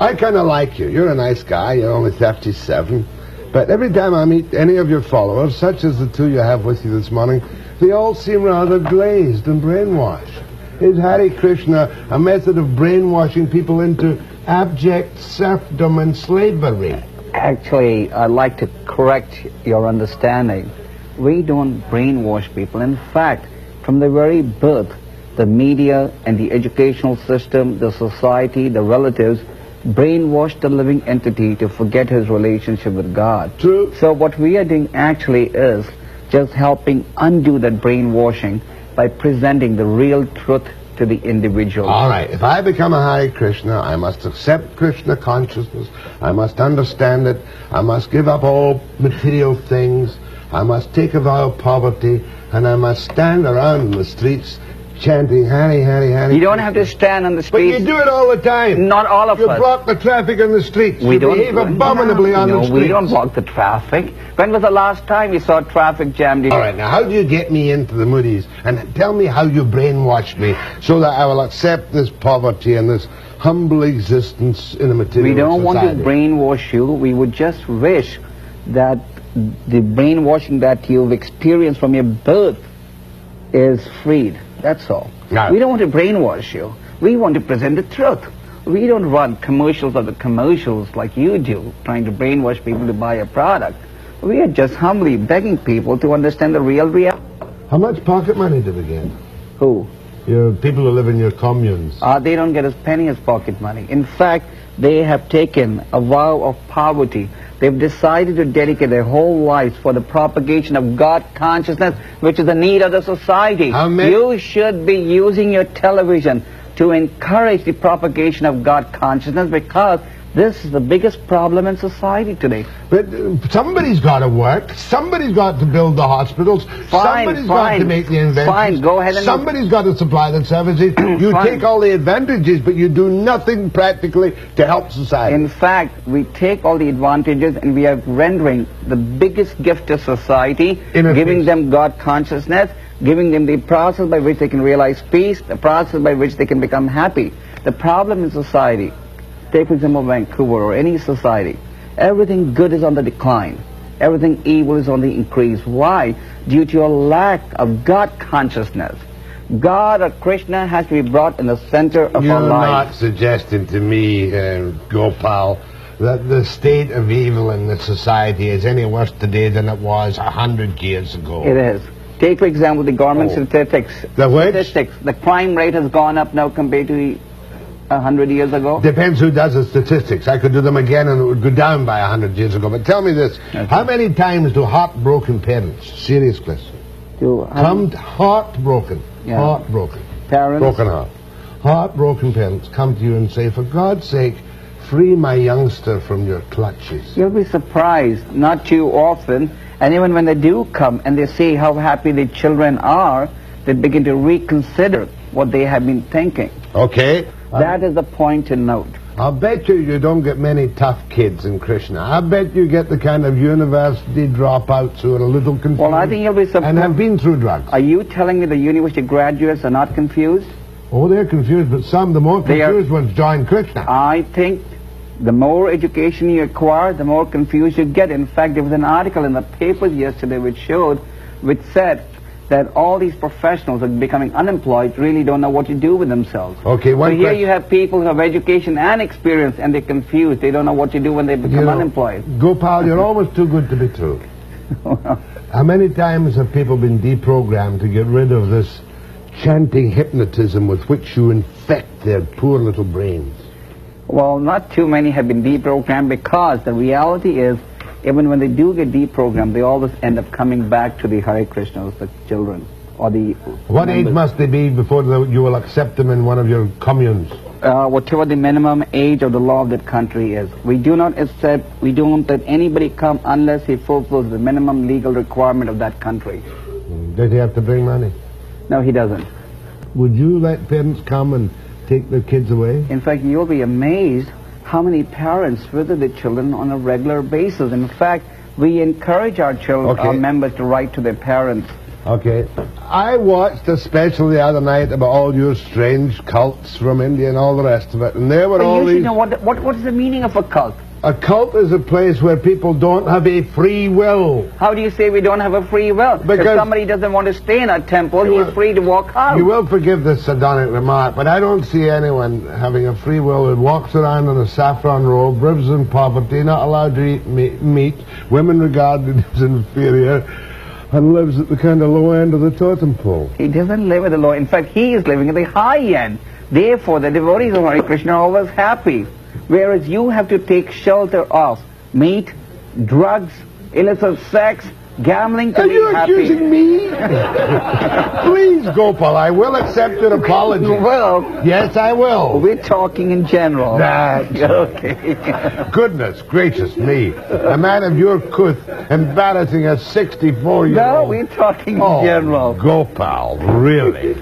I kind of like you. You're a nice guy. You're only 37. But every time I meet any of your followers, such as the two you have with you this morning, they all seem rather glazed and brainwashed. Is Hare Krishna a method of brainwashing people into abject serfdom and slavery? Actually, I'd like to correct your understanding. We don't brainwash people. In fact, from the very birth, the media and the educational system, the society, the relatives, brainwash the living entity to forget his relationship with God. True. So what we are doing actually is just helping undo that brainwashing by presenting the real truth to the individual. All right, if I become a Hare Krishna, I must accept Krishna consciousness. I must understand it. I must give up all material things. I must take a vow of poverty, and I must stand around in the streets chanting Hare, Hare, Hare. You don't have to stand on the streets. But you do it all the time. Not all of us. You block the traffic on the streets. We you don't behave abominably on the streets. No, we don't block the traffic. When was the last time you saw traffic jammed? All right, now how do you get me into the Moody's? And tell me how you brainwash me so that I will accept this poverty and this humble existence in a material We don't society. want to brainwash you. We would just wish that the brainwashing that you've experienced from your birth is freed. That's all. No. We don't want to brainwash you. We want to present the truth. We don't run commercials of the commercials like you do, trying to brainwash people to buy a product. We are just humbly begging people to understand the real reality. How much pocket money do we get? Who? Your people who live in your communes. They don't get a penny as pocket money. In fact, they have taken a vow of poverty. They've decided to dedicate their whole lives for the propagation of God consciousness, which is the need of the society. You should be using your television to encourage the propagation of God consciousness, because this is the biggest problem in society today. But somebody's got to work. Somebody's got to build the hospitals. Somebody's got to make the inventions. Fine, go ahead and... Somebody's got to supply the services. You take all the advantages, but you do nothing practically to help society. In fact, we take all the advantages and we are rendering the biggest gift to society, giving them God consciousness, giving them the process by which they can realize peace, the process by which they can become happy. The problem in society, take for example Vancouver or any society, everything good is on the decline. Everything evil is on the increase. Why? Due to your lack of God consciousness. God or Krishna has to be brought in the center of our lives. You're not suggesting to me, Gopal, that the state of evil in the society is any worse today than it was 100 years ago. It is. Take for example the government statistics. The what? Statistics. The crime rate has gone up now compared to 100 years ago? Depends who does the statistics. I could do them again and it would go down by 100 years ago. But tell me this, how many times do heartbroken parents, serious question, heartbroken parents, broken heart, heartbroken parents come to you and say, for God's sake, free my youngster from your clutches? You'll be surprised, not too often, and even when they do come and they see how happy the children are, they begin to reconsider what they have been thinking. Okay. That is the point to note. I'll bet you don't get many tough kids in Krishna. I bet you get the kind of university dropouts who are a little confused. Well, I think you'll be surprised. And have been through drugs. Are you telling me the university graduates are not confused? Oh, they're confused, but some, the more confused ones, join Krishna. I think the more education you acquire, the more confused you get. In fact, there was an article in the papers yesterday which said that all these professionals are becoming unemployed, really don't know what to do with themselves. Okay, so here you have people who have education and experience, and they're confused. They don't know what to do when they become unemployed. Gopal, you're almost too good to be true. How many times have people been deprogrammed to get rid of this chanting hypnotism with which you infect their poor little brains? Well, not too many have been deprogrammed, because the reality is, even when they do get deprogrammed, they always end up coming back to the Hare Krishnas, the children, or the... What age must they be before you will accept them in one of your communes? Whatever the minimum age of the law of that country is. We do not let anybody come unless he fulfills the minimum legal requirement of that country. Does he have to bring money? No, he doesn't. Would you let parents come and take their kids away? In fact, you'll be amazed how many parents visit their children on a regular basis. In fact, we encourage our children, our members, to write to their parents Okay. I watched a special the other night about all your strange cults from India and all the rest of it, and there were But all you should these... know what is the meaning of a cult? A cult is a place where people don't have a free will. How do you say we don't have a free will? Because if somebody doesn't want to stay in a temple, he is free to walk out. You will forgive this sardonic remark, but I don't see anyone having a free will who walks around in a saffron robe, lives in poverty, not allowed to eat meat, women regarded as inferior, and lives at the kind of low end of the totem pole. He doesn't live at the low. In fact, he is living at the high end. Therefore, the devotees of Hare Krishna are always happy. Whereas you have to take shelter of meat, drugs, illicit sex, gambling to Are be you happy. accusing me? Please, Gopal, I will accept your apology. You will? Yes, I will. We're talking in general. That's okay. Goodness gracious me. A man of your couth embarrassing a 64-year-old. No, we're talking in general. Gopal, really?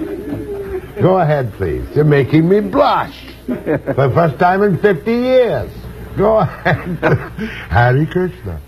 Go ahead, please. You're making me blush. For the first time in 50 years. Go ahead. Hare Krishna.